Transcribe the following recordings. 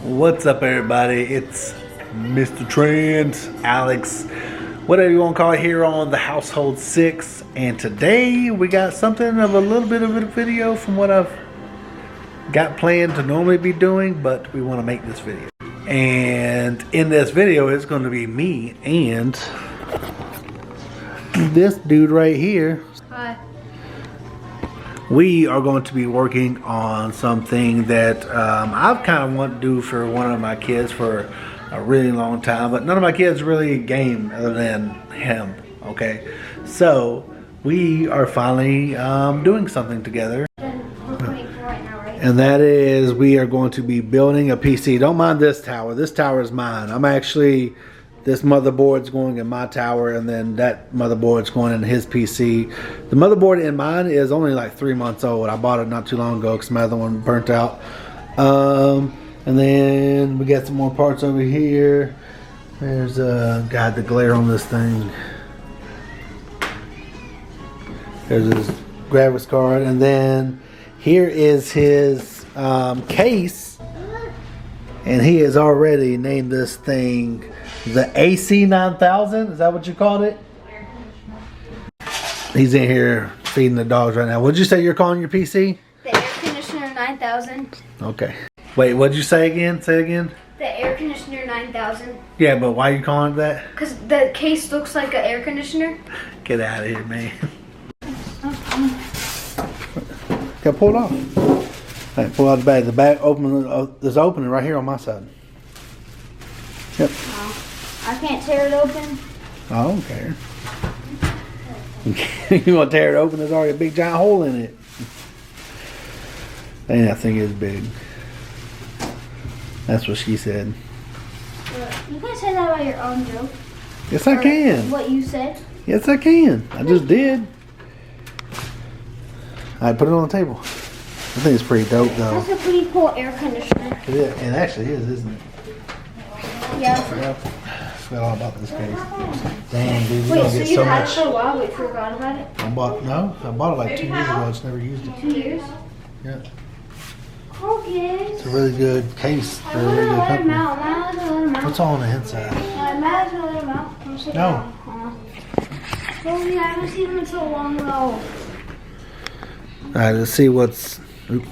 What's up, everybody? It's Mr. Trent, Alex, whatever you want to call it, here on the Household 6. And today we got something of a little bit of a video from what I've got planned to normally be doing, but we want to make this video. And in this video, it's going to be me and this dude right here. Hi. We are going to be working on something that I've kind of wanted to do for one of my kids for a really long time, but none of my kids really game other than him. Okay, so we are finally doing something together, and that is we are going to be building a PC. Don't mind this tower. This tower is mine. This motherboard's going in my tower, and then that motherboard's going in his PC. The motherboard in mine is only like 3 months old. I bought it not too long ago because my other one burnt out. And then we got some more parts over here. There's God, the glare on this thing. There's his graphics card, and then here is his case, and he has already named this thing the AC9000. Is that what you called it? He's in here feeding the dogs right now. What'd you say you're calling your PC? The Air Conditioner 9000. Okay. Wait, what'd you say again? Say it again. The Air Conditioner 9000. Yeah, but why are you calling it that? Because the case looks like an air conditioner. Get out of here, man. Gotta pull it off. All right, pull out the bag. The bag open. There's an opening right here on my side. Yep. Oh, I can't tear it open. I don't care. You want to tear it open? There's already a big giant hole in it. And that thing is big. That's what she said. You can't say that about your own joke. Yes, I can. What you said. Yes, I can. I just did. All right, put it on the table. I think it's pretty dope, though. That's a pretty cool air conditioner. It is. It actually is, isn't it? Yeah. I forgot all about this case. Damn, dude, we're Wait, gonna so get you so had it much. for a while, but you forgot about it? I bought it like 2 years ago. I just never used it. 2 years? Yeah. Okay. It's a really good case. They're a really good company. What's all on the inside? No. Well, we haven't seen them in so long though. All right, let's see what's. Oops.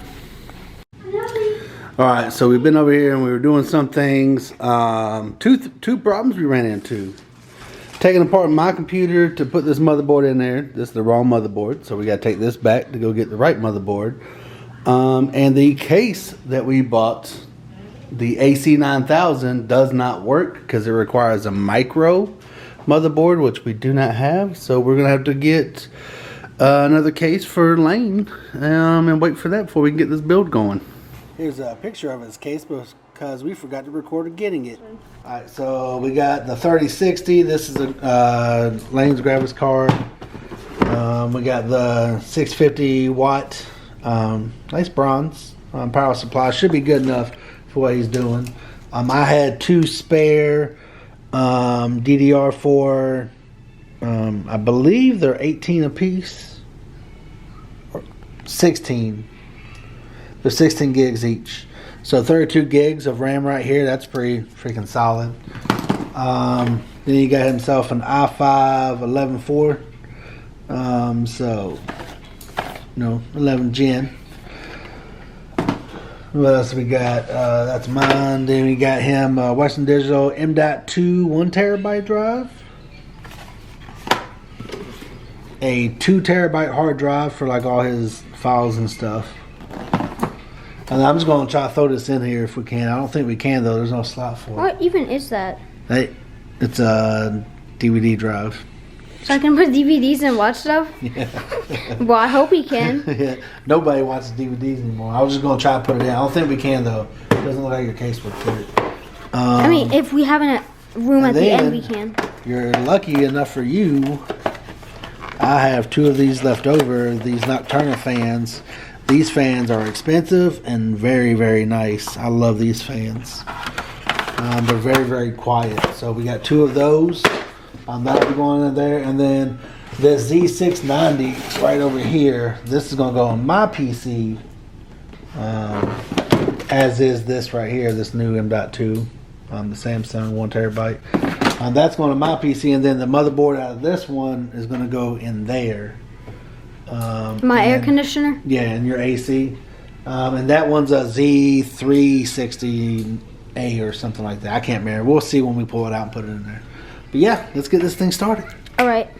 All right, so we've been over here and we were doing some things. Two problems we ran into. Taking apart my computer to put this motherboard in there. This is the wrong motherboard, so we got to take this back to go get the right motherboard. And the case that we bought, the AC9000, does not work because it requires a micro motherboard, which we do not have. So we're gonna have to get another case for Lane and wait for that before we can get this build going. Here's a picture of his case because we forgot to record getting it. Alright, so we got the 3060. This is a Lane's graphics card. We got the 650 watt nice bronze power supply. Should be good enough for what he's doing. I had 2 spare DDR4. I believe they're 18 a piece. Or 16. They're 16 gigs each. So 32 gigs of RAM right here. That's pretty freaking solid. Then he got himself an i5 11.4. So, 11 Gen. What else we got? That's mine. Then we got him Western Digital M.2 1TB drive. A 2 terabyte hard drive for like all his files and stuff. And I'm just going to try to throw this in here if we can. I don't think we can though. There's no slot for it. What even is that? It's a DVD drive. So I can put DVDs and watch stuff? Yeah. Well, I hope we can. Yeah. Nobody watches DVDs anymore. I was just going to try to put it in. I don't think we can though. It doesn't look like your case would fit it. I mean, if we have a room at the end, we can. You're lucky enough for you. I have 2 of these left over. These Nocturna fans. These fans are expensive and very, very nice. I love these fans. They're very, very quiet. So we got 2 of those. That'll be going in there. And then this Z690 right over here. This is going to go on my PC. as is this right here, this new M.2, the Samsung 1 terabyte. That's going to my PC, and then the motherboard out of this one is going to go in there. My air conditioner? Yeah, and your AC. And that one's a Z360A or something like that. I can't remember. We'll see when we pull it out and put it in there. But yeah, let's get this thing started. All right.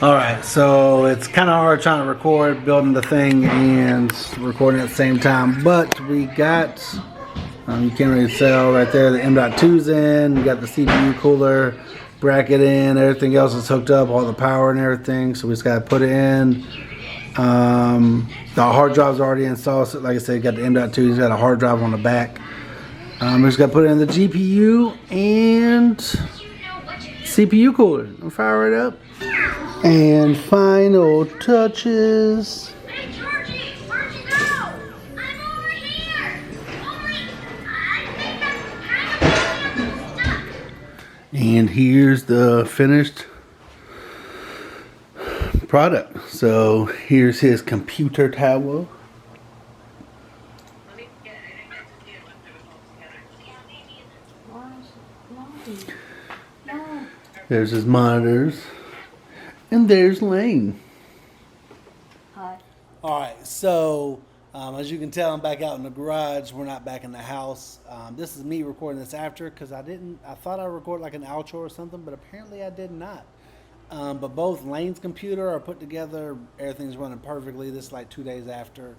Alright, so it's kind of hard trying to record, building the thing, and recording at the same time. But we got, you can't really tell right there, the M.2's in. We got the CPU cooler bracket in. Everything else is hooked up, all the power and everything. So we just got to put it in. The hard drive's already installed. So like I said, got the M.2. He's got a hard drive on the back. We just got to put it in the GPU and CPU cooler. I'll fire it up. And final touches. Hey Georgie, where'd you go? I'm over here. I think I'm kind of stuck. And here's the finished product. So here's his computer tower. There's his monitors. And there's Lane. Hi. Alright, so as you can tell, I'm back out in the garage. We're not back in the house. This is me recording this after because I thought I recorded like an outro or something, but apparently I did not. But both Lane's computer are put together. Everything's running perfectly. This is like 2 days after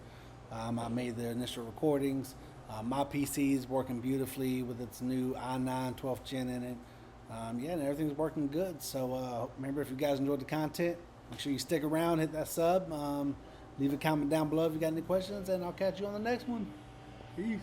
I made the initial recordings. My PC is working beautifully with its new i9 12th gen in it. Yeah, and everything's working good. So remember, if you guys enjoyed the content, make sure you stick around, hit that sub, leave a comment down below if you got any questions, and I'll catch you on the next one. Peace.